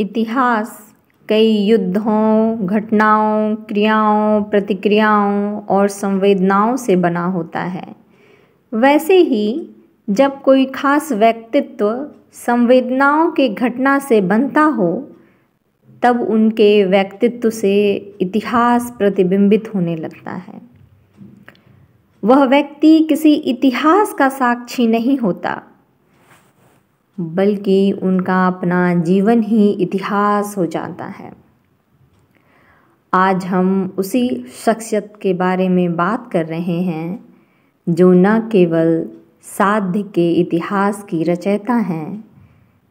इतिहास कई युद्धों, घटनाओं, क्रियाओं, प्रतिक्रियाओं और संवेदनाओं से बना होता है। वैसे ही जब कोई खास व्यक्तित्व संवेदनाओं के घटना से बनता हो, तब उनके व्यक्तित्व से इतिहास प्रतिबिंबित होने लगता है। वह व्यक्ति किसी इतिहास का साक्षी नहीं होता, बल्कि उनका अपना जीवन ही इतिहास हो जाता है। आज हम उसी शख्सियत के बारे में बात कर रहे हैं जो न केवल साध्य के इतिहास की रचयिता हैं,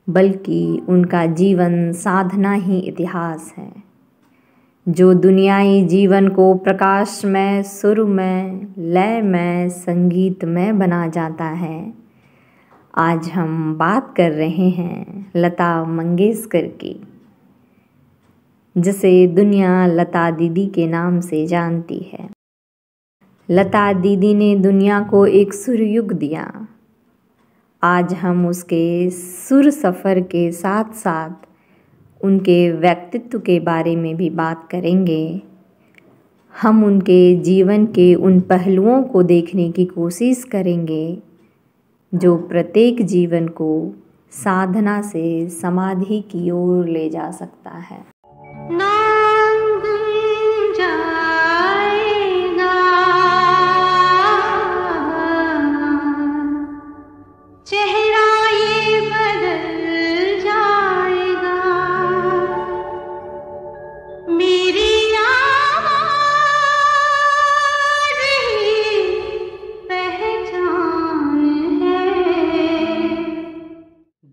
बल्कि उनका जीवन साधना ही इतिहास है, जो दुनियाई जीवन को प्रकाशमय, सुरमय, लयमय, संगीतमय बना जाता है। आज हम बात कर रहे हैं लता मंगेशकर की, जिसे दुनिया लता दीदी के नाम से जानती है। लता दीदी ने दुनिया को एक सुर युग दिया। आज हम उसके सुर सफ़र के साथ साथ उनके व्यक्तित्व के बारे में भी बात करेंगे। हम उनके जीवन के उन पहलुओं को देखने की कोशिश करेंगे जो प्रत्येक जीवन को साधना से समाधि की ओर ले जा सकता है।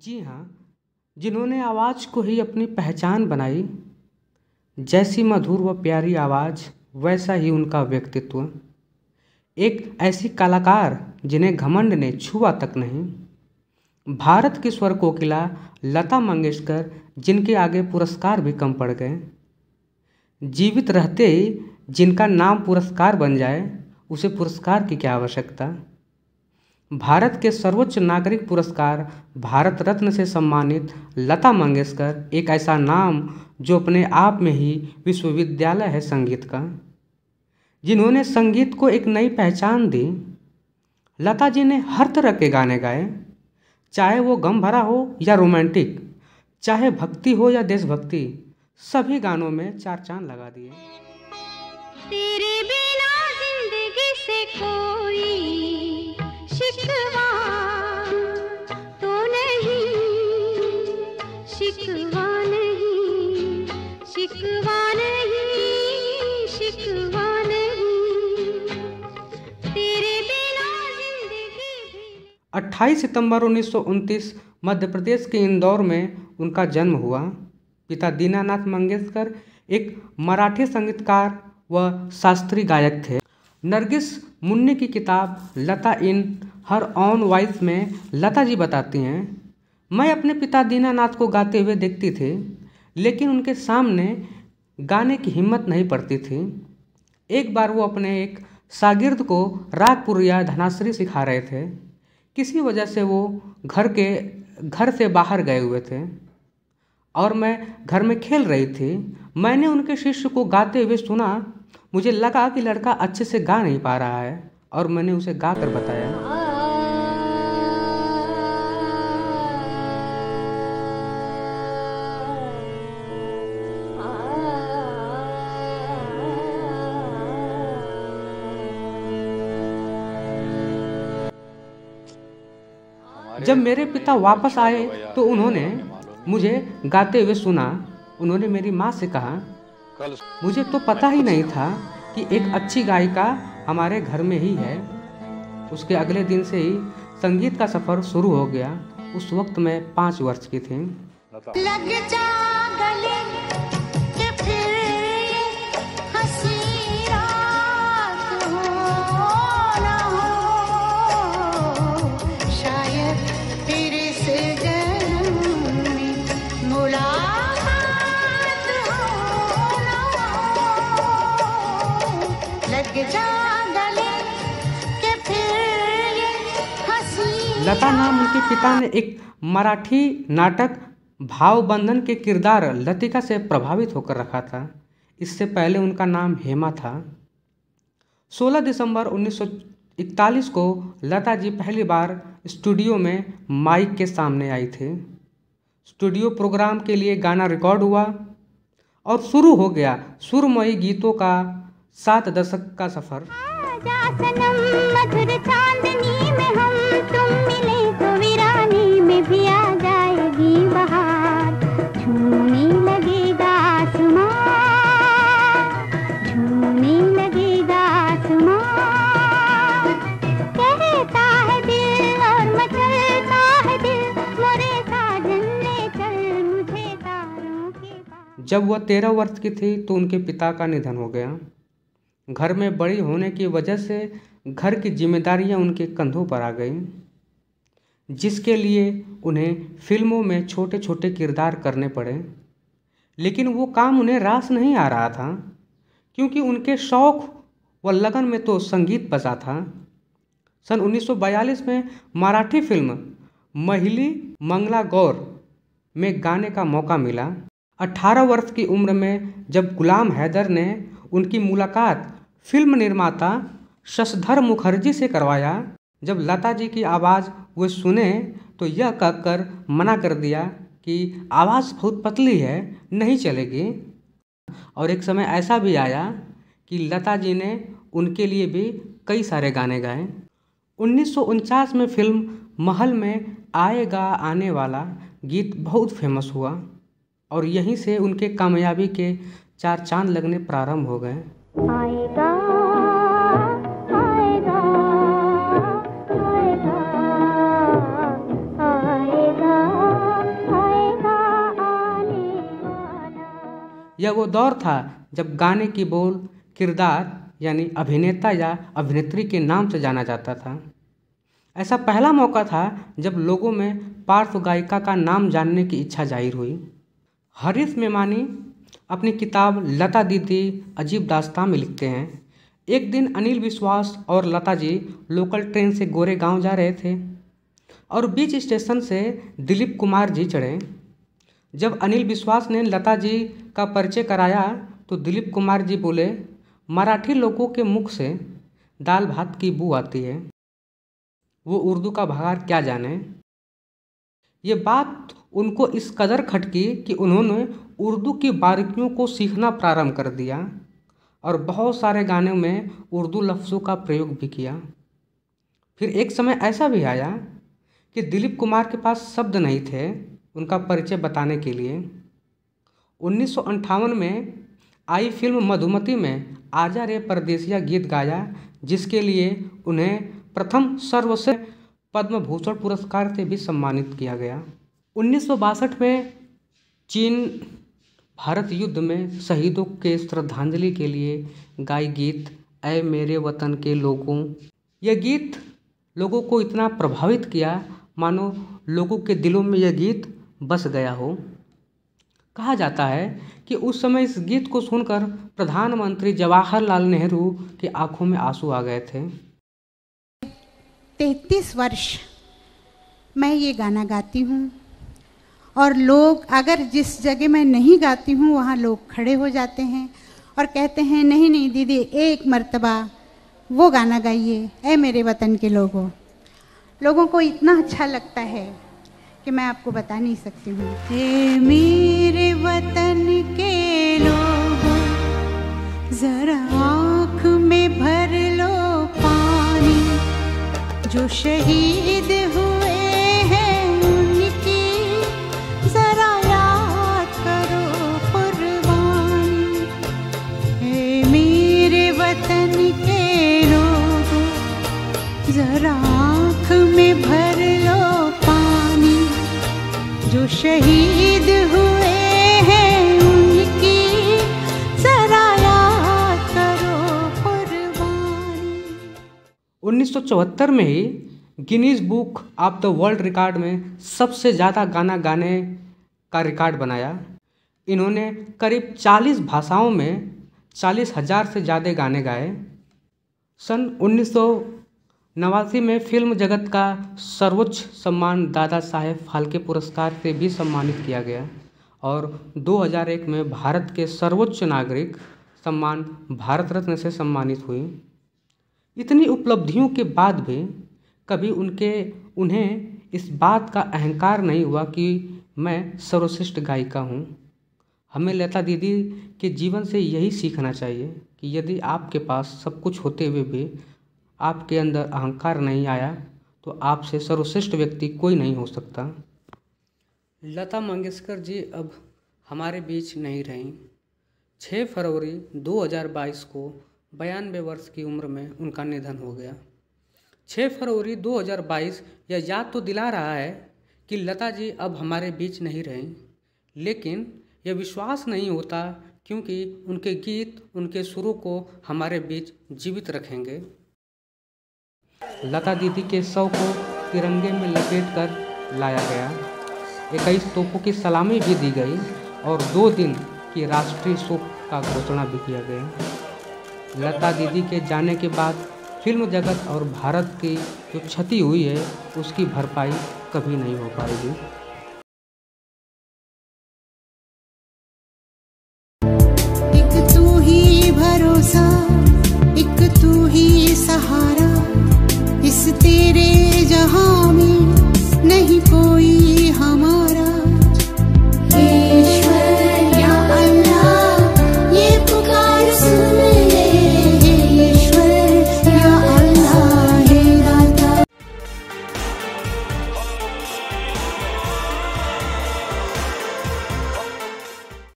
जी हाँ, जिन्होंने आवाज़ को ही अपनी पहचान बनाई। जैसी मधुर व प्यारी आवाज़, वैसा ही उनका व्यक्तित्व। एक ऐसी कलाकार जिन्हें घमंड ने छुआ तक नहीं। भारत की स्वर कोकिला लता मंगेशकर, जिनके आगे पुरस्कार भी कम पड़ गए। जीवित रहते ही जिनका नाम पुरस्कार बन जाए, उसे पुरस्कार की क्या आवश्यकता। भारत के सर्वोच्च नागरिक पुरस्कार भारत रत्न से सम्मानित लता मंगेशकर एक ऐसा नाम जो अपने आप में ही विश्वविद्यालय है संगीत का, जिन्होंने संगीत को एक नई पहचान दी। लता जी ने हर तरह के गाने गाए, चाहे वो गम भरा हो या रोमांटिक, चाहे भक्ति हो या देशभक्ति, सभी गानों में चार चांद लगा दिए। तेरे बिना जिंदगी से कोई शिकवा तो नहीं, शिकवा नहीं, शिकवा नहीं, शिकवा नहीं, तेरे बिना जिंदगी भी। 28 सितंबर 1929 मध्य प्रदेश के इंदौर में उनका जन्म हुआ। पिता दीनानाथ मंगेशकर एक मराठी संगीतकार व शास्त्रीय गायक थे। नरगिस मुन्नी की किताब लता इन हर ऑन वॉइस में लता जी बताती हैं, मैं अपने पिता दीनानाथ को गाते हुए देखती थी, लेकिन उनके सामने गाने की हिम्मत नहीं पड़ती थी। एक बार वो अपने एक शागिर्द को रागपुर या धनाश्री सिखा रहे थे। किसी वजह से वो घर से बाहर गए हुए थे और मैं घर में खेल रही थी। मैंने उनके शिष्य को गाते हुए सुना। मुझे लगा कि लड़का अच्छे से गा नहीं पा रहा है और मैंने उसे गा कर बताया। जब मेरे पिता वापस आए तो उन्होंने मुझे गाते हुए सुना। उन्होंने मेरी माँ से कहा, मुझे तो पता ही नहीं था कि एक अच्छी गायिका हमारे घर में ही है। उसके अगले दिन से ही संगीत का सफ़र शुरू हो गया। उस वक्त मैं 5 वर्ष की थी। लग जा गले के फिर हंसी रात हो ना हो, शायद फिर से जन्म में मुलाकात हो ना हो। लग जा गले के फिर हंसी। लता नाम उनके पिता ने एक मराठी नाटक भाव बंधन के किरदार लतिका से प्रभावित होकर रखा था। इससे पहले उनका नाम हेमा था। 16 दिसंबर 1941 को लता जी पहली बार स्टूडियो में माइक के सामने आई थी। स्टूडियो प्रोग्राम के लिए गाना रिकॉर्ड हुआ और शुरू हो गया सुरमयी गीतों का 7 दशक का सफ़र। आजा सनम मधुर चांदनी में हम तुम मिले तो वीरानी में भी आ जाएगी बहार, झूमने लगेगा आसमां, झूमने लगेगा आसमां, कहता है दिल और मचलता है दिल, मोरे साजन ले चल मुझे तारों के पार। जब वह 13 वर्ष की थी तो उनके पिता का निधन हो गया। घर में बड़ी होने की वजह से घर की जिम्मेदारियां उनके कंधों पर आ गईं, जिसके लिए उन्हें फिल्मों में छोटे छोटे किरदार करने पड़े। लेकिन वो काम उन्हें रास नहीं आ रहा था, क्योंकि उनके शौक़ व लगन में तो संगीत बजा था। सन 1942 में मराठी फिल्म महिली मंगला गौर में गाने का मौका मिला। 18 वर्ष की उम्र में जब गुलाम हैदर ने उनकी मुलाकात फिल्म निर्माता शशधर मुखर्जी से करवाया, जब लता जी की आवाज़ वो सुने तो यह कहकर मना कर दिया कि आवाज़ बहुत पतली है, नहीं चलेगी। और एक समय ऐसा भी आया कि लता जी ने उनके लिए भी कई सारे गाने गाए। 1949 में फिल्म महल में आएगा आने वाला गीत बहुत फेमस हुआ और यहीं से उनके कामयाबी के 4 चांद लगने प्रारंभ हो गए। आएगा आएगा आएगा आएगा आएगा आने वाला। यह वो दौर था जब गाने की बोल किरदार यानी अभिनेता या अभिनेत्री के नाम से जाना जाता था। ऐसा पहला मौका था जब लोगों में पार्श्व गायिका का नाम जानने की इच्छा जाहिर हुई। हरीश मेमानी अपनी किताब लता दीदी अजीब दास्तां में लिखते हैं, एक दिन अनिल विश्वास और लता जी लोकल ट्रेन से गोरेगांव जा रहे थे और बीच स्टेशन से दिलीप कुमार जी चढ़े। जब अनिल विश्वास ने लता जी का परिचय कराया तो दिलीप कुमार जी बोले, मराठी लोगों के मुख से दाल भात की बू आती है, वो उर्दू का भगार क्या जाने। ये बात उनको इस कदर खटकी कि उन्होंने उर्दू की बारीकियों को सीखना प्रारंभ कर दिया और बहुत सारे गानों में उर्दू लफ्ज़ों का प्रयोग भी किया। फिर एक समय ऐसा भी आया कि दिलीप कुमार के पास शब्द नहीं थे उनका परिचय बताने के लिए। 1958 में आई फिल्म मधुमती में आजा रे परदेसिया गीत गाया, जिसके लिए उन्हें प्रथम सर्वश्रेष्ठ पद्म भूषण पुरस्कार से भी सम्मानित किया गया। 1962 में चीन भारत युद्ध में शहीदों के श्रद्धांजलि के लिए गाई गीत ऐ मेरे वतन के लोगों। यह गीत लोगों को इतना प्रभावित किया मानो लोगों के दिलों में यह गीत बस गया हो। कहा जाता है कि उस समय इस गीत को सुनकर प्रधानमंत्री जवाहरलाल नेहरू की आंखों में आंसू आ गए थे। 33 वर्ष मैं ये गाना गाती हूँ और लोग, अगर जिस जगह मैं नहीं गाती हूँ वहाँ लोग खड़े हो जाते हैं और कहते हैं नहीं नहीं दीदी एक मर्तबा वो गाना गाइए ऐ मेरे वतन के लोगों। लोगों को इतना अच्छा लगता है कि मैं आपको बता नहीं सकती हूँ। ऐ मेरे वतन के लोगों जरा आँख में भर लो पानी, जो शहीद हुए हैं उनकी जरा याद करो कुर्बानी। ऐ मेरे वतन के लोगों जरा आँख में भर लो पानी, जो शहीद हुए हैं उनकी जरा याद करो कुर्बानी। 1974 में ही Guinness book of the world record में सबसे ज़्यादा गाना गाने का रिकॉर्ड बनाया। इन्होंने करीब 40 भाषाओं में 40,000 से ज़्यादा गाने गाए। सन 89 में फिल्म जगत का सर्वोच्च सम्मान दादा साहेब फाल्के पुरस्कार से भी सम्मानित किया गया और 2001 में भारत के सर्वोच्च नागरिक सम्मान भारत रत्न से सम्मानित हुई। इतनी उपलब्धियों के बाद भी कभी उन्हें इस बात का अहंकार नहीं हुआ कि मैं सर्वश्रेष्ठ गायिका हूँ। हमें लता दीदी के जीवन से यही सीखना चाहिए कि यदि आपके पास सब कुछ होते हुए भी आपके अंदर अहंकार नहीं आया तो आपसे सर्वश्रेष्ठ व्यक्ति कोई नहीं हो सकता। लता मंगेशकर जी अब हमारे बीच नहीं रहीं। 6 फरवरी 2022 को 92 वर्ष की उम्र में उनका निधन हो गया। 6 फरवरी 2022 यह याद तो दिला रहा है कि लता जी अब हमारे बीच नहीं रहीं, लेकिन यह विश्वास नहीं होता क्योंकि उनके गीत उनके सुरों को हमारे बीच जीवित रखेंगे। लता दीदी के शव को तिरंगे में लपेटकर लाया गया। 21 तोपों की सलामी भी दी गई और 2 दिन की राष्ट्रीय शोक का घोषणा भी किया गया। लता दीदी के जाने के बाद फिल्म जगत और भारत की जो क्षति हुई है उसकी भरपाई कभी नहीं हो पाएगी।